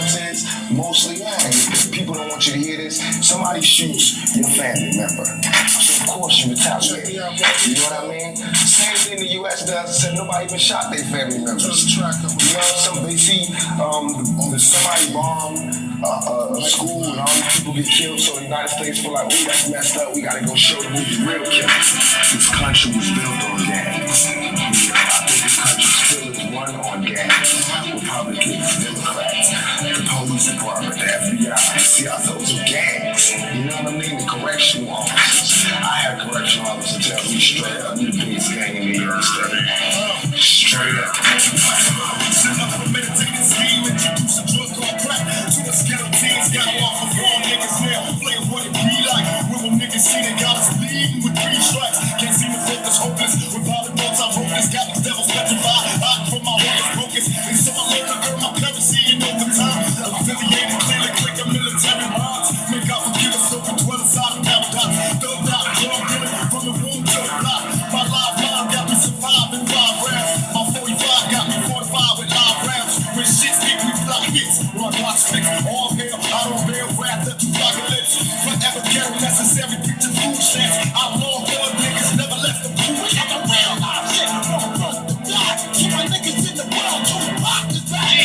violence is mostly, people don't want you to hear this. Somebody shoots your family member, so of course you retaliate. You know what I mean? Same thing the U.S. does. Said nobody even shot their family members. You know, they see somebody bomb a school and all these people get killed, so the United States feel like, oh, that's messed up. We gotta go show the movie real killers. This country was built on gangs. I think this country still is run on gangs. Republicans, Democrats, the police department, the FBI, the CIA, those are gangs. You know what I mean? The correctional officers. I had correctional officers tell me straight up, you the biggest gang in the United States. Straight up. Got off of raw niggas now, playing what it be like. When niggas see they got us leading with 3 strikes. Can't see me focus, hopeless. With volleyball, I'm hopeless. Got these devils petrified. Hot from my hopeless focus. And so I learned to earn my currency in overtime. Affiliated, clearly click a military bonds. Make out forgive us so we dwell inside of paradox. Thugged out, drug dealing from the womb to the block. My lifeline got me surviving 5 rounds. My 45 got me 45 with live rounds. When shit's hit, we block hits. Run watch flicks, all hell. I don't bear wrath that apocalypse. Forever carry necessary picture food stamps. Outlaw blood niggas never left the pool. I'm a real life shit. Don't run to die. Keep my niggas in the world to rock the die.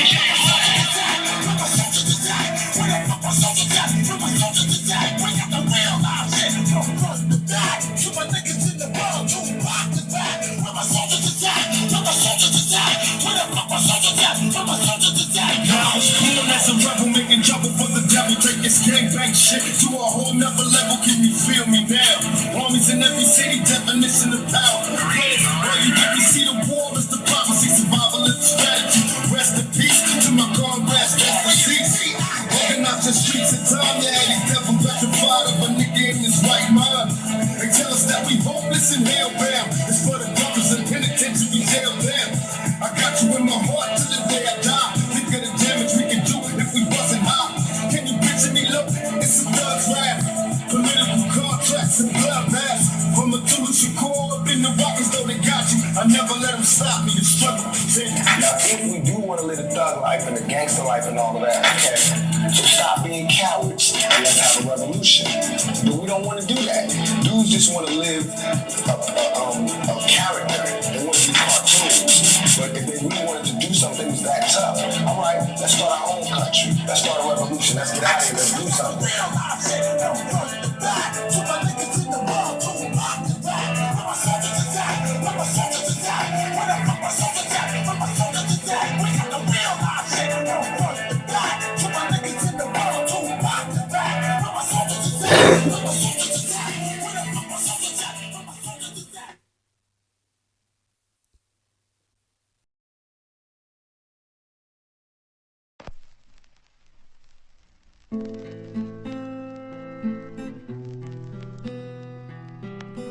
Put my soldiers to die. When I put my soldiers to die. Put my soldiers to die. Bring out the real life shit. Don't run to die. Keep my niggas in the world to rock the die. Put my soldiers to die. Put my soldiers to die. When I put my soldiers to die. Put my soldiers to die. I was cool as a rebel making trouble for the devil. Take this gangbang shit to a whole nother level. Can you feel me now? Armies in every city, definition of power. Players, where you get me see the war is the prophecy. Survival is the strategy. Rest in peace to my comrades. That's the cease. Organize the streets of time. Yeah, these devils petrified of a nigga in his right mind. They tell us that we hopeless and hellbound. It's for the brothers and penitentiary jail down. I got you in my heart till the day I die. Think of the damage we could do if we wasn't high. Can you picture me? Look, it's a thug's rap. Political contracts and bloodbaths. From a Toulouse core up in the rockets, though they got you. I never let them stop me. You struggle. Now, if we do want to live a thug life and a gangster life and all of that, okay, so stop being cowards and let's have a revolution. But we don't want to do that. Dudes just want to live a character. They want to be cartoons. But if they really wanted to do something that's that tough, all right, let's start our own country. Let's start a revolution. Let's get out of here. Let's do something.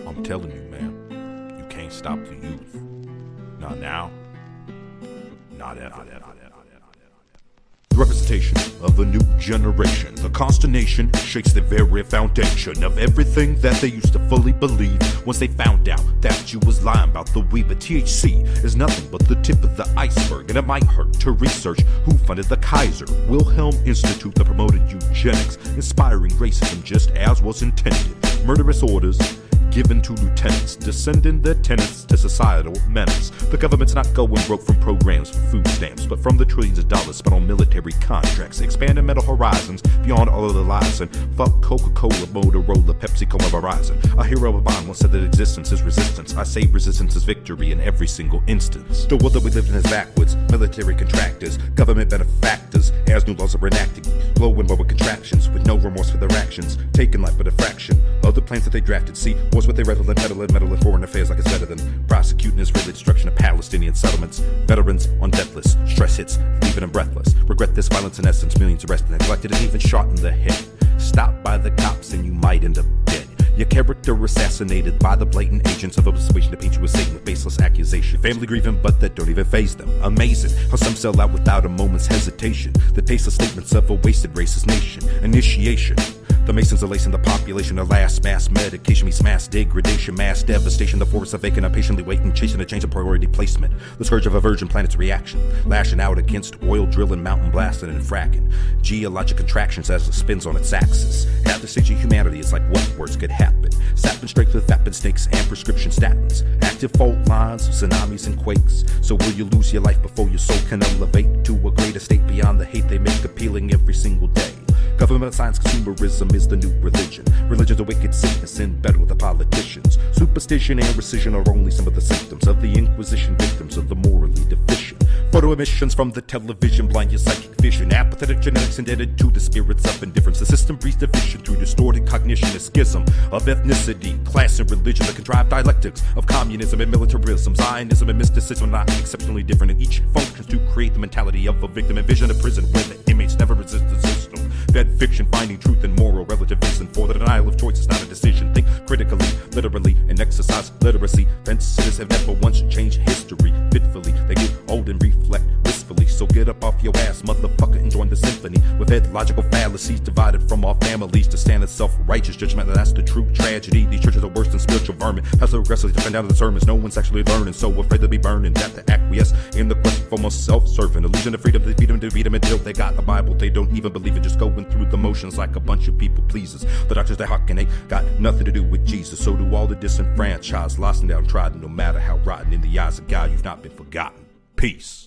I'm telling you, man, you can't stop the youth. Not now, not ever. The representation of a new generation. The consternation shakes the very foundation of everything that they used to fully believe once they found out that you was lying about the weed. But THC is nothing but the tip of the iceberg, and it might hurt to research who funded the Kaiser Wilhelm Institute that promoted eugenics, inspiring racism just as was intended. Murderous orders given to lieutenants, descending their tenants to societal menace. The government's not going broke from programs for food stamps, but from the trillions of dollars spent on military contracts, expanding mental horizons beyond all of the lies. And fuck Coca-Cola, Motorola, Pepsi-Cola, Verizon. A hero of mine once said that existence is resistance. I say resistance is victory in every single instance. The world that we live in is backwards. Military contractors, government benefactors, as new laws are enacted, glowing over contractions with no remorse for their actions, taking life but a fraction of the plans that they drafted. See, wars what they revel in, peddling meddle in foreign affairs like it's better than prosecuting Israeli destruction of Palestinian settlements. Veterans on death lists, stress hits, leaving them breathless. Regret this violence in essence, millions arrested, neglected, and even shot in the head. Stopped by the cops and you might end up dead. Your character assassinated by the blatant agents of a persuasion to paint you as Satan with baseless accusation. Family grieving, but that don't even faze them. Amazing how some sell out without a moment's hesitation. The tasteless statements of a wasted racist nation. Initiation, The Masons are lacing the population, alas, mass medication means mass degradation, mass devastation. The forests are vacant, I'm patiently waiting, chasing a change of priority placement. The scourge of a virgin planet's reaction, lashing out against oil drilling, mountain blasting, and fracking. Geologic contractions as it spins on its axis. At the stage of humanity, it's like what words could happen. Sapping strength with vapid snakes and prescription statins. Active fault lines, tsunamis, and quakes. So will you lose your life before your soul can elevate to a greater state beyond the hate they make appealing every single day? Government science consumerism is the new religion. Religion's a wicked sickness in bed with the politicians. Superstition and rescission are only some of the symptoms of the Inquisition, victims of the morally deficient. Photo emissions from the television blind your psychic vision. Apathetic genetics indebted to the spirits of indifference. The system breeds division through distorted cognition. A schism of ethnicity, class, and religion. The contrived dialectics of communism and militarism. Zionism and mysticism are not exceptionally different, and each functions to create the mentality of a victim. Envision a prison where the inmates never resist the system. Fed fiction, finding truth in moral relativism. For the denial of choice is not a decision. Think critically, literally, and exercise literacy. Fences have never once changed history fitfully. They get old and reflect wistfully. So get up off your ass, motherfucker, and join the symphony. With logical fallacies divided from our families to stand in self-righteous judgment. That's the true tragedy. These churches are worse than spiritual vermin. How so aggressively defend out of the sermons. No one's actually learning, so afraid to be burning. That to acquiesce in the quest for more self-serving. Illusion of freedom, they feed them to beat them until they got the Bible. They don't even believe it, just going through the motions like a bunch of people pleasers. The doctors they hawking, they got nothing to do with Jesus. So do all the disenfranchised, lost and downtrodden. No matter how rotten, in the eyes of God, you've not been forgotten. Peace.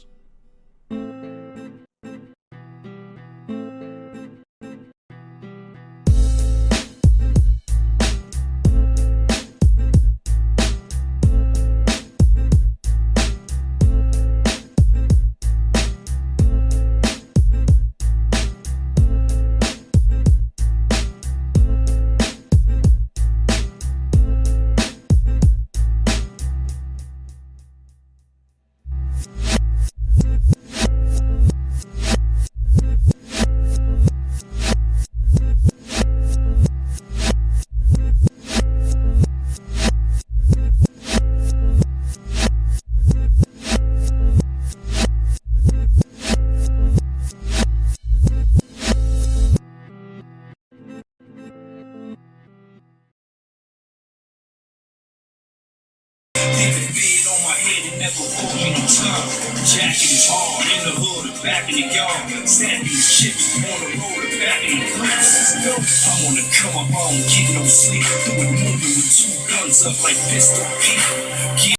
Jacket is hard in the hood, or back in the yard. Snapping the chips on the road, or back in the grass. I wanna come up, I don't get no sleep. Doing moving with two guns up like Pistol Pete.